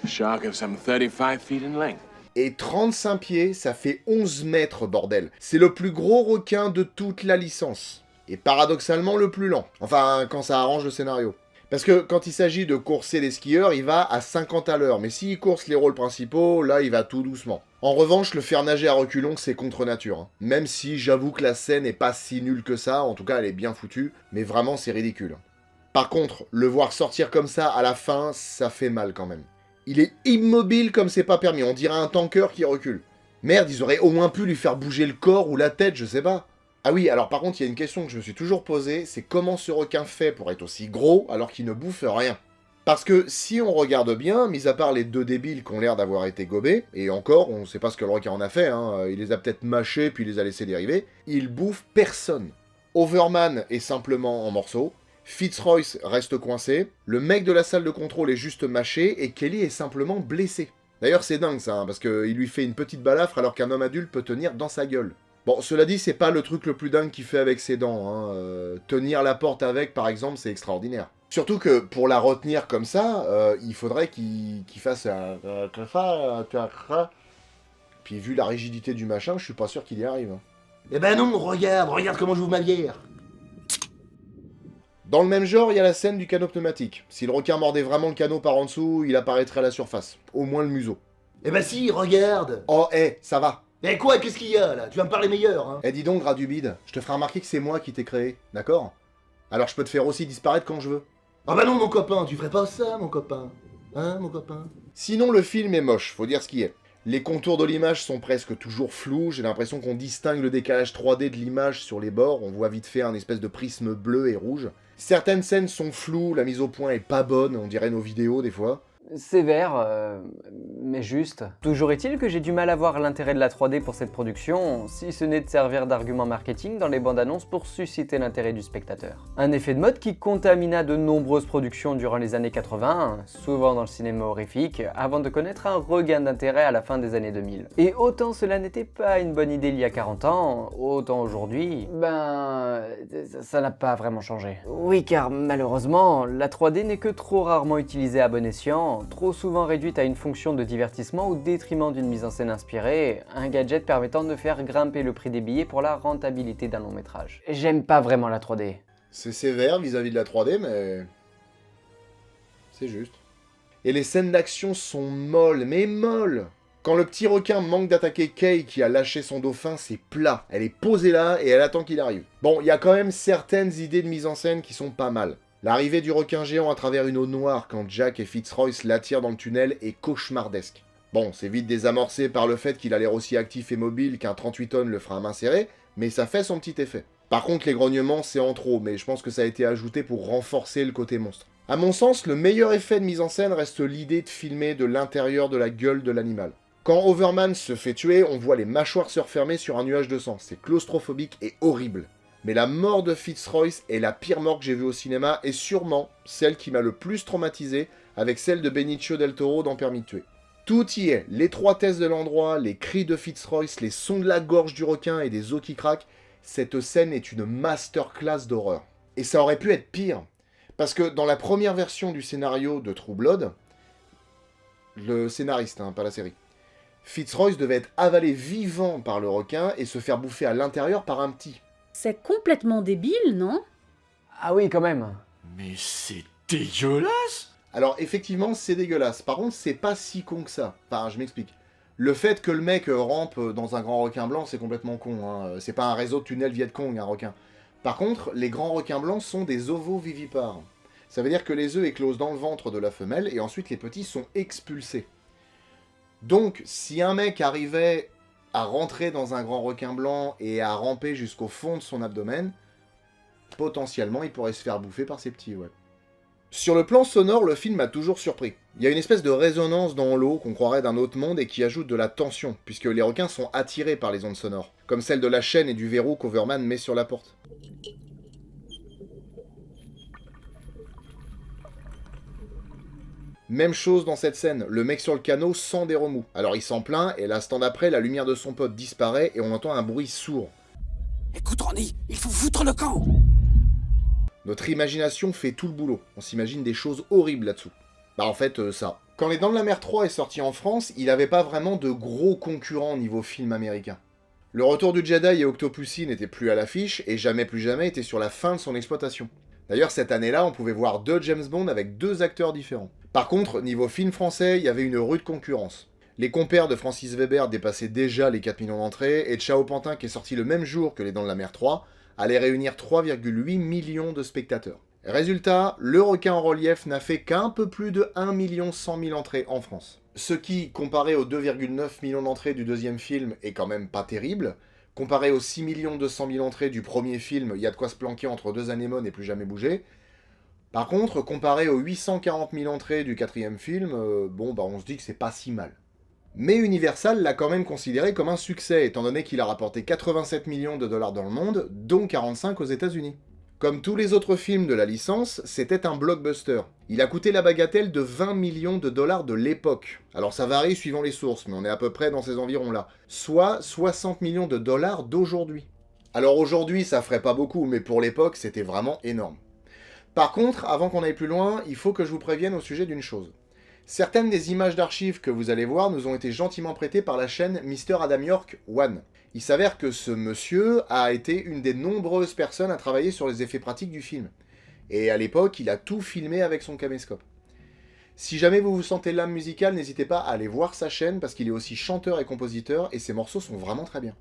Shark of some 35 feet in length. Et 35 pieds, ça fait 11 mètres, bordel. C'est le plus gros requin de toute la licence. Et paradoxalement le plus lent. Enfin, quand ça arrange le scénario. Parce que quand il s'agit de courser les skieurs, il va à 50 à l'heure. Mais s'il course les rôles principaux, là, il va tout doucement. En revanche, le faire nager à reculons, c'est contre nature. Hein. Même si j'avoue que la scène est pas si nulle que ça. En tout cas, elle est bien foutue. Mais vraiment, c'est ridicule. Par contre, le voir sortir comme ça à la fin, ça fait mal quand même. Il est immobile comme c'est pas permis. On dirait un tanker qui recule. Merde, ils auraient au moins pu lui faire bouger le corps ou la tête, je sais pas. Ah oui, alors par contre, il y a une question que je me suis toujours posée, c'est comment ce requin fait pour être aussi gros alors qu'il ne bouffe rien? Parce que si on regarde bien, mis à part les 2 débiles qui ont l'air d'avoir été gobés, et encore, on sait pas ce que le requin en a fait, hein, il les a peut-être mâchés puis il les a laissés dériver, il bouffe personne. Overman est simplement en morceaux, Fitzroy reste coincé, le mec de la salle de contrôle est juste mâché, et Kelly est simplement blessé. D'ailleurs c'est dingue ça, parce qu'il lui fait une petite balafre alors qu'un homme adulte peut tenir dans sa gueule. Bon, cela dit, c'est pas le truc le plus dingue qu'il fait avec ses dents, hein. Tenir la porte avec, par exemple, c'est extraordinaire. Surtout que, pour la retenir comme ça, il faudrait qu'il fasse un... Puis vu la rigidité du machin, je suis pas sûr qu'il y arrive. Hein. Eh ben non, regarde comment j'ouvre ma bière. Dans le même genre, il y a la scène du canot pneumatique. Si le requin mordait vraiment le canot par en dessous, il apparaîtrait à la surface. Au moins le museau. Eh ben si, regarde. Oh, ça va. Eh quoi, qu'est-ce qu'il y a là? Tu vas me parler meilleur, hein? Eh dis donc, gras du bide, je te ferai remarquer que c'est moi qui t'ai créé, d'accord? Alors je peux te faire aussi disparaître quand je veux. Ah bah non, mon copain, tu ferais pas ça, mon copain. Hein, mon copain? Sinon, le film est moche, faut dire ce qui est. Les contours de l'image sont presque toujours flous, j'ai l'impression qu'on distingue le décalage 3D de l'image sur les bords, on voit vite fait un espèce de prisme bleu et rouge. Certaines scènes sont floues, la mise au point est pas bonne, on dirait nos vidéos des fois. Sévère, mais juste. Toujours est-il que j'ai du mal à voir l'intérêt de la 3D pour cette production, si ce n'est de servir d'argument marketing dans les bandes annonces pour susciter l'intérêt du spectateur. Un effet de mode qui contamina de nombreuses productions durant les années 80, souvent dans le cinéma horrifique, avant de connaître un regain d'intérêt à la fin des années 2000. Et autant cela n'était pas une bonne idée il y a 40 ans, autant aujourd'hui, ça n'a pas vraiment changé. Oui, car malheureusement, la 3D n'est que trop rarement utilisée à bon escient, trop souvent réduite à une fonction de divertissement au détriment d'une mise en scène inspirée, un gadget permettant de faire grimper le prix des billets pour la rentabilité d'un long métrage. J'aime pas vraiment la 3D. C'est sévère vis-à-vis de la 3D, mais... c'est juste. Et les scènes d'action sont molles, mais molles. Quand le petit requin manque d'attaquer Kay qui a lâché son dauphin, c'est plat. Elle est posée là et elle attend qu'il arrive. Bon, il y a quand même certaines idées de mise en scène qui sont pas mal. L'arrivée du requin géant à travers une eau noire quand Jack et Fitzroy l'attirent dans le tunnel est cauchemardesque. Bon, c'est vite désamorcé par le fait qu'il a l'air aussi actif et mobile qu'un 38 tonnes le fera à main serrée, mais ça fait son petit effet. Par contre, les grognements, c'est en trop, mais je pense que ça a été ajouté pour renforcer le côté monstre. À mon sens, le meilleur effet de mise en scène reste l'idée de filmer de l'intérieur de la gueule de l'animal. Quand Overman se fait tuer, on voit les mâchoires se refermer sur un nuage de sang. C'est claustrophobique et horrible. Mais la mort de Fitzroy est la pire mort que j'ai vue au cinéma et sûrement celle qui m'a le plus traumatisé avec celle de Benicio del Toro dans Permis de tuer. Tout y est, l'étroitesse de l'endroit, les cris de Fitzroy, les sons de la gorge du requin et des os qui craquent, cette scène est une masterclass d'horreur. Et ça aurait pu être pire, parce que dans la première version du scénario de True Blood, le scénariste, pas la série, Fitzroy devait être avalé vivant par le requin et se faire bouffer à l'intérieur par un petit. C'est complètement débile, non? Ah oui, quand même. Mais c'est dégueulasse! Alors effectivement, c'est dégueulasse. Par contre, c'est pas si con que ça. Enfin, je m'explique. Le fait que le mec rampe dans un grand requin blanc, c'est complètement con. C'est pas un réseau de tunnels Vietcong, un requin. Par contre, les grands requins blancs sont des ovovivipares. Ça veut dire que les œufs éclosent dans le ventre de la femelle et ensuite les petits sont expulsés. Donc, si un mec arrivait à rentrer dans un grand requin blanc et à ramper jusqu'au fond de son abdomen, potentiellement il pourrait se faire bouffer par ses petits, ouais. Sur le plan sonore, le film m'a toujours surpris. Il y a une espèce de résonance dans l'eau qu'on croirait d'un autre monde et qui ajoute de la tension, puisque les requins sont attirés par les ondes sonores, comme celle de la chaîne et du verrou qu'Overman met sur la porte. Même chose dans cette scène, le mec sur le canot sent des remous. Alors il s'en plaint, et l'instant d'après, la lumière de son pote disparaît et on entend un bruit sourd. Écoute Ronnie, il faut foutre le camp! Notre imagination fait tout le boulot, on s'imagine des choses horribles là-dessous. Bah en fait, ça. Quand Les Dents de la Mer 3 est sorti en France, il n'avait pas vraiment de gros concurrents niveau film américain. Le Retour du Jedi et Octopussy n'étaient plus à l'affiche, et Jamais plus jamais était sur la fin de son exploitation. D'ailleurs, cette année-là, on pouvait voir 2 James Bond avec 2 acteurs différents. Par contre, niveau film français, il y avait une rude concurrence. Les compères de Francis Weber dépassaient déjà les 4 millions d'entrées, et Ciao Pantin, qui est sorti le même jour que Les Dents de la Mer 3, allait réunir 3,8 millions de spectateurs. Résultat, Le Requin en relief n'a fait qu'un peu plus de 1 100 000 entrées en France. Ce qui, comparé aux 2,9 millions d'entrées du deuxième film, est quand même pas terrible. Comparé aux 6 200 000 entrées du premier film, il y a de quoi se planquer entre 2 anémones et plus jamais bouger. Par contre, comparé aux 840 000 entrées du quatrième film, on se dit que c'est pas si mal. Mais Universal l'a quand même considéré comme un succès, étant donné qu'il a rapporté 87 millions de dollars dans le monde, dont 45 aux États-Unis. Comme tous les autres films de la licence, c'était un blockbuster. Il a coûté la bagatelle de 20 millions de dollars de l'époque. Alors ça varie suivant les sources, mais on est à peu près dans ces environs-là. Soit 60 millions de dollars d'aujourd'hui. Alors aujourd'hui, ça ferait pas beaucoup, mais pour l'époque, c'était vraiment énorme. Par contre, avant qu'on aille plus loin, il faut que je vous prévienne au sujet d'une chose. Certaines des images d'archives que vous allez voir nous ont été gentiment prêtées par la chaîne Mr. Adam York 1. Il s'avère que ce monsieur a été une des nombreuses personnes à travailler sur les effets pratiques du film. Et à l'époque, il a tout filmé avec son caméscope. Si jamais vous vous sentez l'âme musicale, n'hésitez pas à aller voir sa chaîne parce qu'il est aussi chanteur et compositeur et ses morceaux sont vraiment très bien.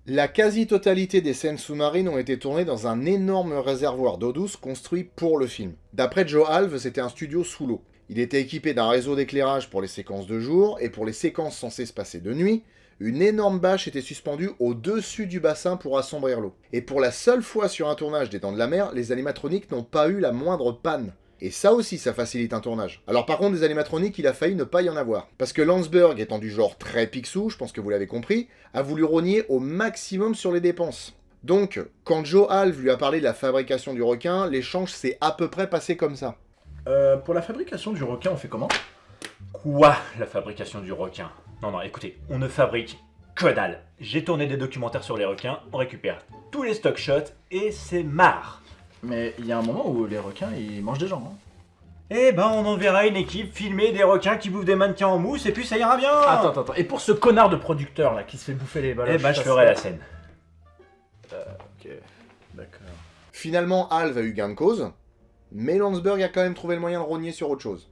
La quasi-totalité des scènes sous-marines ont été tournées dans un énorme réservoir d'eau douce construit pour le film. D'après Joe Alve, c'était un studio sous l'eau. Il était équipé d'un réseau d'éclairage pour les séquences de jour et pour les séquences censées se passer de nuit, une énorme bâche était suspendue au-dessus du bassin pour assombrir l'eau. Et pour la seule fois sur un tournage des Dents de la Mer, les animatroniques n'ont pas eu la moindre panne. Et ça aussi, ça facilite un tournage. Alors par contre, des animatroniques, il a failli ne pas y en avoir. Parce que Landsberg, étant du genre très Picsou, je pense que vous l'avez compris, a voulu rogner au maximum sur les dépenses. Donc, quand Joe Alve lui a parlé de la fabrication du requin, l'échange s'est à peu près passé comme ça. Pour la fabrication du requin, on fait comment? Quoi, la fabrication du requin? Non, écoutez, on ne fabrique que dalle. J'ai tourné des documentaires sur les requins, on récupère tous les stock shots et c'est marre. Mais il y a un moment où les requins, ils mangent des gens, hein. Eh ben, on enverra une équipe filmer des requins qui bouffent des mannequins en mousse et puis ça ira bien. Attends. Et pour ce connard de producteur là qui se fait bouffer les baloches, eh ben, je ferai la scène. Ok, d'accord. Finalement, Alve a eu gain de cause, mais Landsberg a quand même trouvé le moyen de rogner sur autre chose.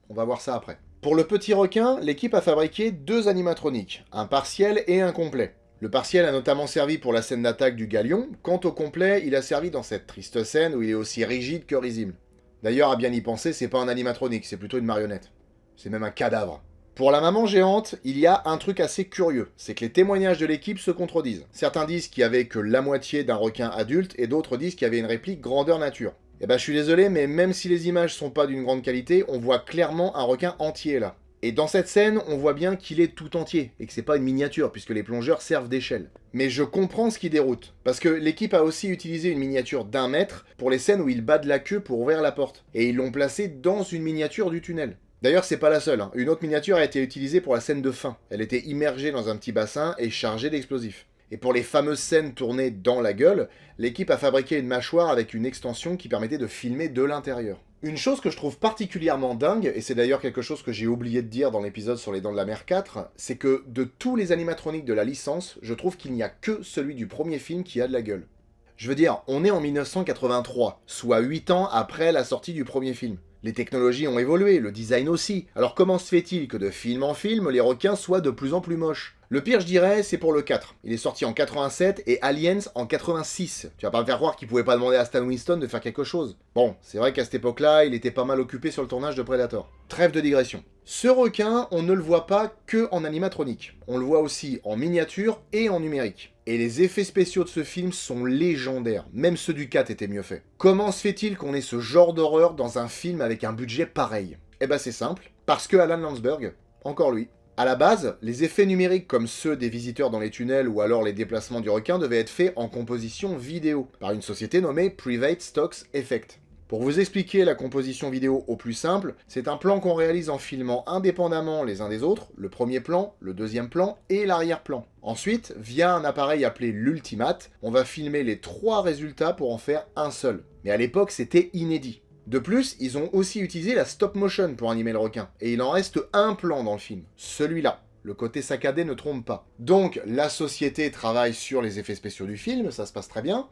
On va voir ça après. Pour le petit requin, l'équipe a fabriqué 2 animatroniques, un partiel et un complet. Le partiel a notamment servi pour la scène d'attaque du galion, quant au complet, il a servi dans cette triste scène où il est aussi rigide que risible. D'ailleurs, à bien y penser, c'est pas un animatronique, c'est plutôt une marionnette. C'est même un cadavre. Pour la maman géante, il y a un truc assez curieux, c'est que les témoignages de l'équipe se contredisent. Certains disent qu'il y avait que la moitié d'un requin adulte, et d'autres disent qu'il y avait une réplique grandeur nature. Eh ben je suis désolé, mais même si les images sont pas d'une grande qualité, on voit clairement un requin entier là. Et dans cette scène, on voit bien qu'il est tout entier, et que c'est pas une miniature, puisque les plongeurs servent d'échelle. Mais je comprends ce qui déroute, parce que l'équipe a aussi utilisé une miniature d'1 mètre pour les scènes où il bat de la queue pour ouvrir la porte, et ils l'ont placée dans une miniature du tunnel. D'ailleurs, c'est pas la seule, hein. Une autre miniature a été utilisée pour la scène de fin. Elle était immergée dans un petit bassin et chargée d'explosifs. Et pour les fameuses scènes tournées dans la gueule, l'équipe a fabriqué une mâchoire avec une extension qui permettait de filmer de l'intérieur. Une chose que je trouve particulièrement dingue, et c'est d'ailleurs quelque chose que j'ai oublié de dire dans l'épisode sur les Dents de la Mer 4, c'est que de tous les animatroniques de la licence, je trouve qu'il n'y a que celui du premier film qui a de la gueule. Je veux dire, on est en 1983, soit 8 ans après la sortie du premier film. Les technologies ont évolué, le design aussi. Alors comment se fait-il que de film en film, les requins soient de plus en plus moches? Le pire, je dirais, c'est pour le 4. Il est sorti en 87 et Aliens en 86. Tu vas pas me faire croire qu'il pouvait pas demander à Stan Winston de faire quelque chose. Bon, c'est vrai qu'à cette époque-là, il était pas mal occupé sur le tournage de Predator. Trêve de digression. Ce requin, on ne le voit pas que en animatronique. On le voit aussi en miniature et en numérique. Et les effets spéciaux de ce film sont légendaires. Même ceux du 4 étaient mieux faits. Comment se fait-il qu'on ait ce genre d'horreur dans un film avec un budget pareil? Eh ben c'est simple. Parce que Alan Landsberg, encore lui. À la base, les effets numériques comme ceux des visiteurs dans les tunnels ou alors les déplacements du requin devaient être faits en composition vidéo, par une société nommée Private Stocks Effect. Pour vous expliquer la composition vidéo au plus simple, c'est un plan qu'on réalise en filmant indépendamment les uns des autres, le premier plan, le deuxième plan et l'arrière-plan. Ensuite, via un appareil appelé l'Ultimate, on va filmer les 3 résultats pour en faire un seul. Mais à l'époque, c'était inédit. De plus, ils ont aussi utilisé la stop motion pour animer le requin, et il en reste un plan dans le film, celui-là. Le côté saccadé ne trompe pas. Donc, la société travaille sur les effets spéciaux du film, ça se passe très bien,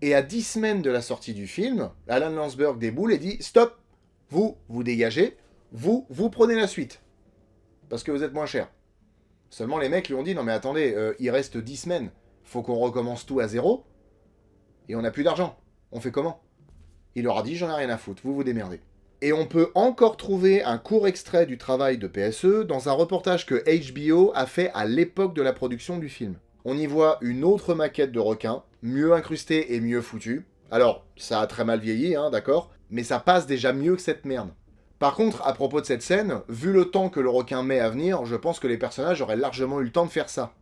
et à 10 semaines de la sortie du film, Alan Landsberg déboule et dit « Stop, vous dégagez, vous prenez la suite, parce que vous êtes moins cher. » Seulement les mecs lui ont dit « Non mais attendez, il reste 10 semaines, faut qu'on recommence tout à zéro, et on n'a plus d'argent, on fait comment ?» Il leur a dit « J'en ai rien à foutre, vous vous démerdez. » Et on peut encore trouver un court extrait du travail de PSE dans un reportage que HBO a fait à l'époque de la production du film. On y voit une autre maquette de requin, mieux incrustée et mieux foutue. Alors, ça a très mal vieilli, hein, d'accord, mais ça passe déjà mieux que cette merde. Par contre, à propos de cette scène, vu le temps que le requin met à venir, je pense que les personnages auraient largement eu le temps de faire ça.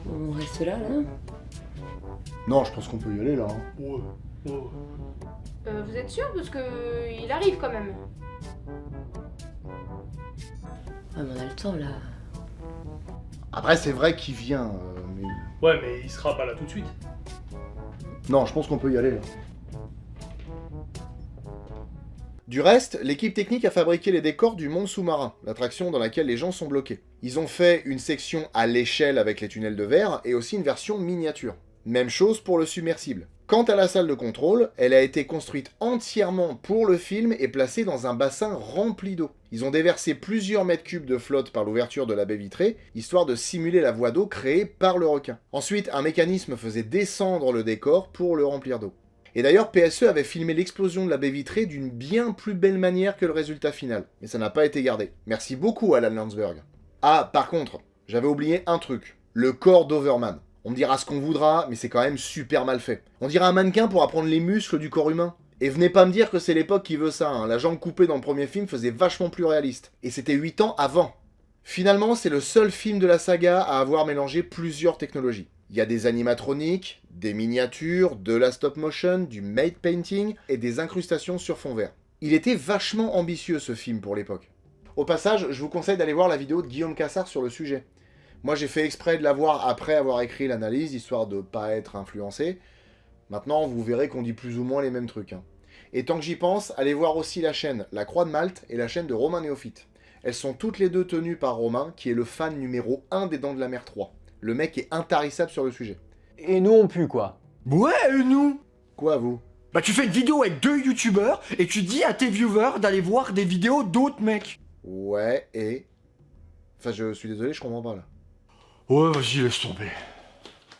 On reste là. Non, je pense qu'on peut y aller là. Hein. Vous êtes sûr? Parce que il arrive quand même. Ah, mais on a le temps là. Après, c'est vrai qu'il vient, mais... Ouais, mais il sera pas là tout de suite. Non, je pense qu'on peut y aller là. Du reste, l'équipe technique a fabriqué les décors du monde sous-marin, l'attraction dans laquelle les gens sont bloqués. Ils ont fait une section à l'échelle avec les tunnels de verre et aussi une version miniature. Même chose pour le submersible. Quant à la salle de contrôle, elle a été construite entièrement pour le film et placée dans un bassin rempli d'eau. Ils ont déversé plusieurs mètres cubes de flotte par l'ouverture de la baie vitrée, histoire de simuler la voie d'eau créée par le requin. Ensuite, un mécanisme faisait descendre le décor pour le remplir d'eau. Et d'ailleurs, PSE avait filmé l'explosion de la baie vitrée d'une bien plus belle manière que le résultat final. Mais ça n'a pas été gardé. Merci beaucoup, Alan Landsberg. Ah, par contre, j'avais oublié un truc. Le corps d'Overman. On me dira ce qu'on voudra, mais c'est quand même super mal fait. On dirait un mannequin pour apprendre les muscles du corps humain. Et venez pas me dire que c'est l'époque qui veut ça, hein. La jambe coupée dans le premier film faisait vachement plus réaliste. Et c'était 8 ans avant. Finalement, c'est le seul film de la saga à avoir mélangé plusieurs technologies. Il y a des animatroniques, des miniatures, de la stop motion, du matte painting et des incrustations sur fond vert. Il était vachement ambitieux ce film pour l'époque. Au passage, je vous conseille d'aller voir la vidéo de Guillaume Cassard sur le sujet. Moi j'ai fait exprès de la voir après avoir écrit l'analyse, histoire de pas être influencé. Maintenant vous verrez qu'on dit plus ou moins les mêmes trucs. Hein. Et tant que j'y pense, allez voir aussi la chaîne La Croix de Malte et la chaîne de Romain Néophyte. Elles sont toutes les deux tenues par Romain, qui est le fan numéro 1 des Dents de la Mer 3. Le mec est intarissable sur le sujet. Et nous on pue quoi? Ouais, nous. Quoi vous? Bah tu fais une vidéo avec 2 youtubeurs et tu dis à tes viewers d'aller voir des vidéos d'autres mecs. Ouais, et... Enfin je suis désolé, je comprends pas là. Ouais, vas-y, laisse tomber.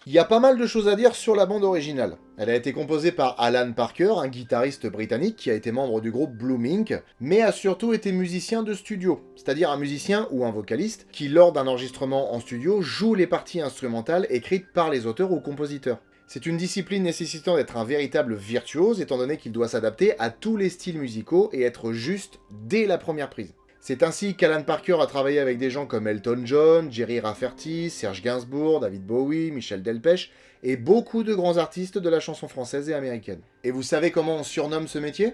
Il y a pas mal de choses à dire sur la bande originale. Elle a été composée par Alan Parker, un guitariste britannique qui a été membre du groupe Blue Mink, mais a surtout été musicien de studio, c'est-à-dire un musicien ou un vocaliste qui, lors d'un enregistrement en studio, joue les parties instrumentales écrites par les auteurs ou compositeurs. C'est une discipline nécessitant d'être un véritable virtuose, étant donné qu'il doit s'adapter à tous les styles musicaux et être juste dès la première prise. C'est ainsi qu'Alan Parker a travaillé avec des gens comme Elton John, Jerry Rafferty, Serge Gainsbourg, David Bowie, Michel Delpech, et beaucoup de grands artistes de la chanson française et américaine. Et vous savez comment on surnomme ce métier?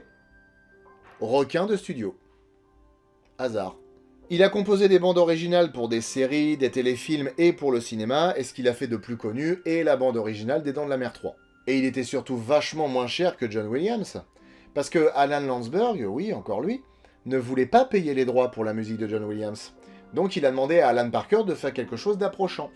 Requin de studio. Hasard. Il a composé des bandes originales pour des séries, des téléfilms et pour le cinéma, et ce qu'il a fait de plus connu est la bande originale des Dents de la Mer 3. Et il était surtout vachement moins cher que John Williams, parce que Alan Landsberg, oui, encore lui, ne voulait pas payer les droits pour la musique de John Williams. Donc il a demandé à Alan Parker de faire quelque chose d'approchant.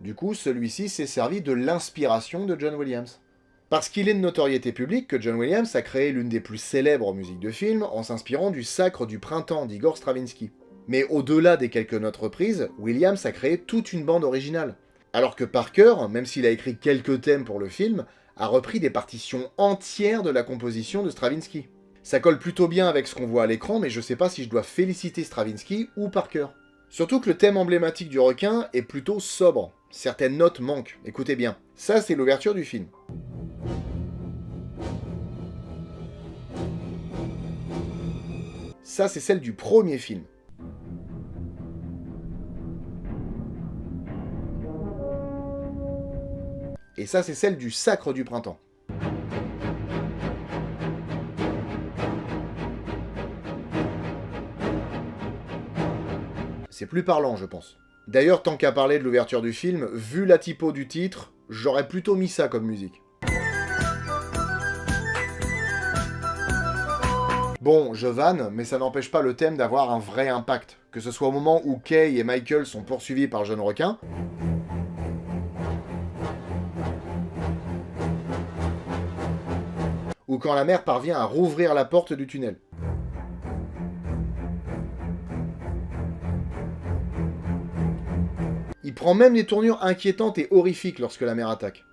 Du coup, celui-ci s'est servi de l'inspiration de John Williams. Parce qu'il est de notoriété publique que John Williams a créé l'une des plus célèbres musiques de film en s'inspirant du Sacre du Printemps d'Igor Stravinsky. Mais au-delà des quelques notes reprises, Williams a créé toute une bande originale. Alors que Parker, même s'il a écrit quelques thèmes pour le film, a repris des partitions entières de la composition de Stravinsky. Ça colle plutôt bien avec ce qu'on voit à l'écran, mais je sais pas si je dois féliciter Stravinsky ou Parker. Surtout que le thème emblématique du requin est plutôt sobre. Certaines notes manquent, écoutez bien. Ça, c'est l'ouverture du film. Ça, c'est celle du premier film. Et ça, c'est celle du Sacre du Printemps. C'est plus parlant, je pense. D'ailleurs, tant qu'à parler de l'ouverture du film, vu la typo du titre, j'aurais plutôt mis ça comme musique. Bon, je vanne, mais ça n'empêche pas le thème d'avoir un vrai impact. Que ce soit au moment où Kay et Michael sont poursuivis par le jeune requin, ou quand la mère parvient à rouvrir la porte du tunnel. Il prend même des tournures inquiétantes et horrifiques lorsque la mer attaque.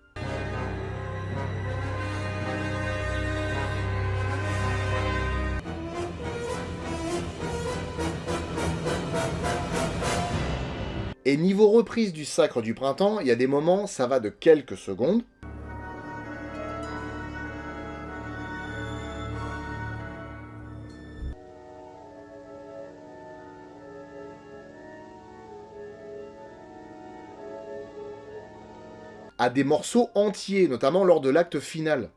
Et niveau reprise du Sacre du Printemps, il y a des moments, ça va de quelques secondes. à des morceaux entiers, notamment lors de l'acte final.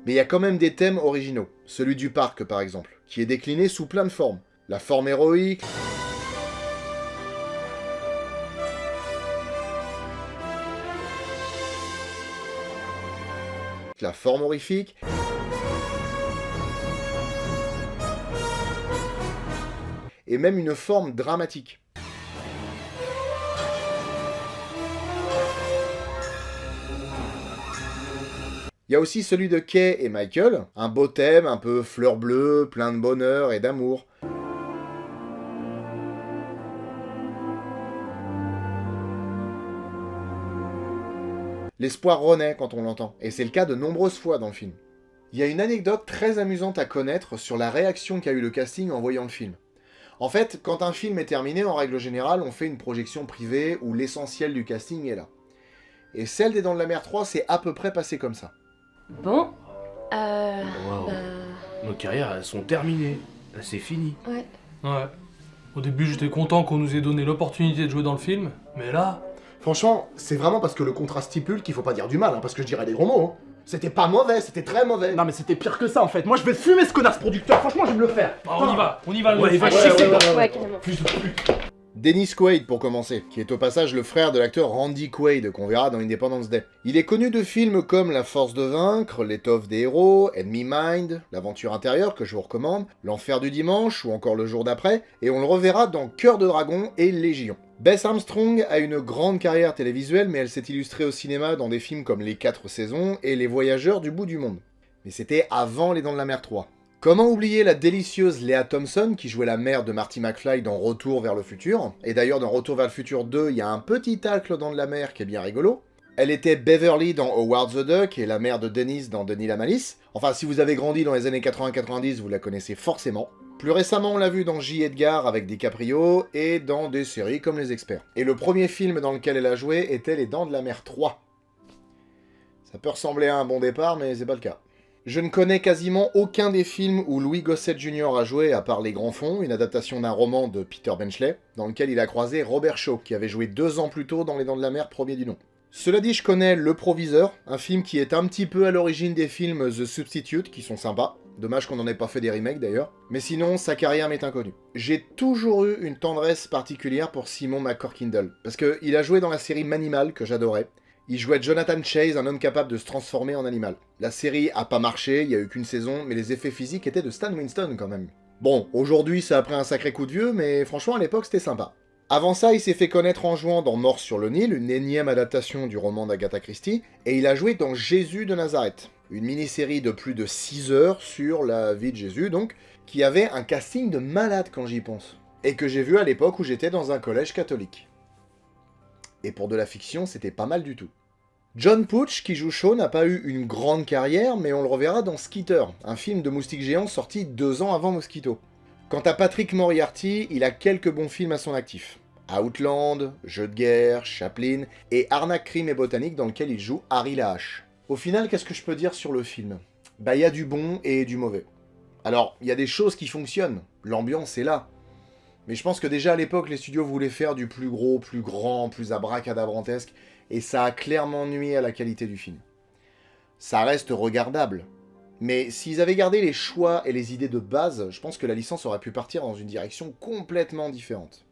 Mais il y a quand même des thèmes originaux, celui du parc par exemple, qui est décliné sous plein de formes. La forme héroïque, la forme horrifique, et même une forme dramatique. Il y a aussi celui de Kay et Michael, un beau thème un peu fleur bleue, plein de bonheur et d'amour. L'espoir renaît quand on l'entend, et c'est le cas de nombreuses fois dans le film. Il y a une anecdote très amusante à connaître sur la réaction qu'a eu le casting en voyant le film. En fait, quand un film est terminé, en règle générale, on fait une projection privée où l'essentiel du casting est là. Et celle des Dents de la Mer 3, c'est à peu près passé comme ça. Bon, Wow. Nos carrières, elles sont terminées. Là, c'est fini. Ouais. Ouais. Au début, j'étais content qu'on nous ait donné l'opportunité de jouer dans le film, mais là... Franchement, c'est vraiment parce que le contrat stipule qu'il faut pas dire du mal, hein, parce que je dirais des gros mots. Hein. C'était pas mauvais, c'était très mauvais. Non mais c'était pire que ça en fait. Moi je vais fumer ce connasse producteur, franchement je vais me le faire. Ah, on y va, Ouais, va chier, Ouais, carrément. Plus. Dennis Quaid pour commencer, qui est au passage le frère de l'acteur Randy Quaid qu'on verra dans Independence Day. Il est connu de films comme La Force de Vaincre, L'étoffe des héros, Enemy Mind, L'Aventure intérieure que je vous recommande, L'Enfer du dimanche ou encore Le jour d'après, et on le reverra dans Cœur de dragon et Légion. Bess Armstrong a une grande carrière télévisuelle, mais elle s'est illustrée au cinéma dans des films comme Les 4 saisons et Les Voyageurs du bout du monde. Mais c'était avant Les Dents de la Mer 3. Comment oublier la délicieuse Lea Thompson qui jouait la mère de Marty McFly dans Retour vers le futur, et d'ailleurs dans Retour vers le futur 2, il y a un petit tacle dans de la mer qui est bien rigolo. Elle était Beverly dans Howard the Duck et la mère de Dennis dans Denis la Malice. Enfin, si vous avez grandi dans les années 80-90, vous la connaissez forcément. Plus récemment, on l'a vu dans J. Edgar avec DiCaprio et dans des séries comme Les Experts. Et le premier film dans lequel elle a joué était Les Dents de la Mer 3. Ça peut ressembler à un bon départ, mais c'est pas le cas. Je ne connais quasiment aucun des films où Louis Gossett Jr. a joué, à part Les Grands Fonds, une adaptation d'un roman de Peter Benchley, dans lequel il a croisé Robert Shaw, qui avait joué 2 ans plus tôt dans Les Dents de la Mer, premier du nom. Cela dit, je connais Le Proviseur, un film qui est un petit peu à l'origine des films The Substitute, qui sont sympas. Dommage qu'on n'en ait pas fait des remakes d'ailleurs. Mais sinon, sa carrière m'est inconnue. J'ai toujours eu une tendresse particulière pour Simon McCorkindle, parce qu'il a joué dans la série Manimal, que j'adorais. Il jouait Jonathan Chase, un homme capable de se transformer en animal. La série a pas marché, il y a eu qu'une saison, mais les effets physiques étaient de Stan Winston quand même. Bon, aujourd'hui ça a pris un sacré coup de vieux, mais franchement à l'époque c'était sympa. Avant ça, il s'est fait connaître en jouant dans Mort sur le Nil, une énième adaptation du roman d'Agatha Christie, et il a joué dans Jésus de Nazareth, une mini-série de plus de 6 heures sur la vie de Jésus, donc, qui avait un casting de malade quand j'y pense, et que j'ai vu à l'époque où j'étais dans un collège catholique. Et pour de la fiction, c'était pas mal du tout. John Pooch, qui joue Shaw, n'a pas eu une grande carrière, mais on le reverra dans Skeeter, un film de moustique géant sorti 2 ans avant Mosquito. Quant à Patrick Moriarty, il a quelques bons films à son actif. Outland, Jeux de guerre, Chaplin, et Arnaque, crime et botanique dans lequel il joue Harry la Hache. Au final, qu'est-ce que je peux dire sur le film ? Bah, il y a du bon et du mauvais. Alors, il y a des choses qui fonctionnent, l'ambiance est là. Mais je pense que déjà à l'époque, les studios voulaient faire du plus gros, plus grand, plus abracadabrantesque, et ça a clairement nui à la qualité du film. Ça reste regardable. Mais s'ils avaient gardé les choix et les idées de base, je pense que la licence aurait pu partir dans une direction complètement différente.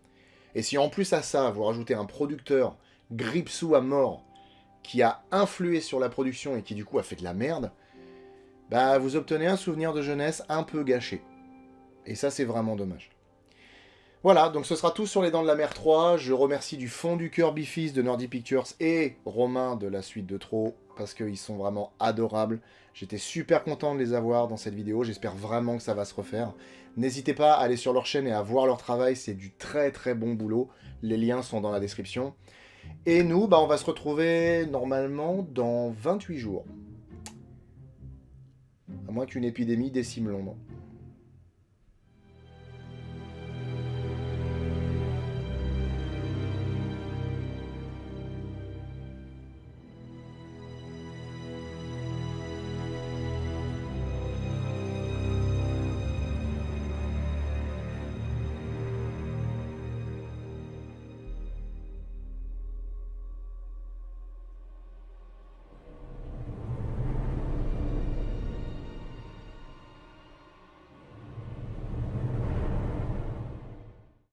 Et si en plus à ça, vous rajoutez un producteur gripsou à mort, qui a influé sur la production et qui du coup a fait de la merde, bah vous obtenez un souvenir de jeunesse un peu gâché. Et ça c'est vraiment dommage. Voilà, donc ce sera tout sur Les Dents de la Mer 3. Je remercie du fond du cœur Biffis de Nordic Pictures et Romain de la suite de Trop, parce qu'ils sont vraiment adorables. J'étais super content de les avoir dans cette vidéo, j'espère vraiment que ça va se refaire. N'hésitez pas à aller sur leur chaîne et à voir leur travail, c'est du très très bon boulot. Les liens sont dans la description. Et nous, bah, on va se retrouver normalement dans 28 jours. À moins qu'une épidémie décime Londres.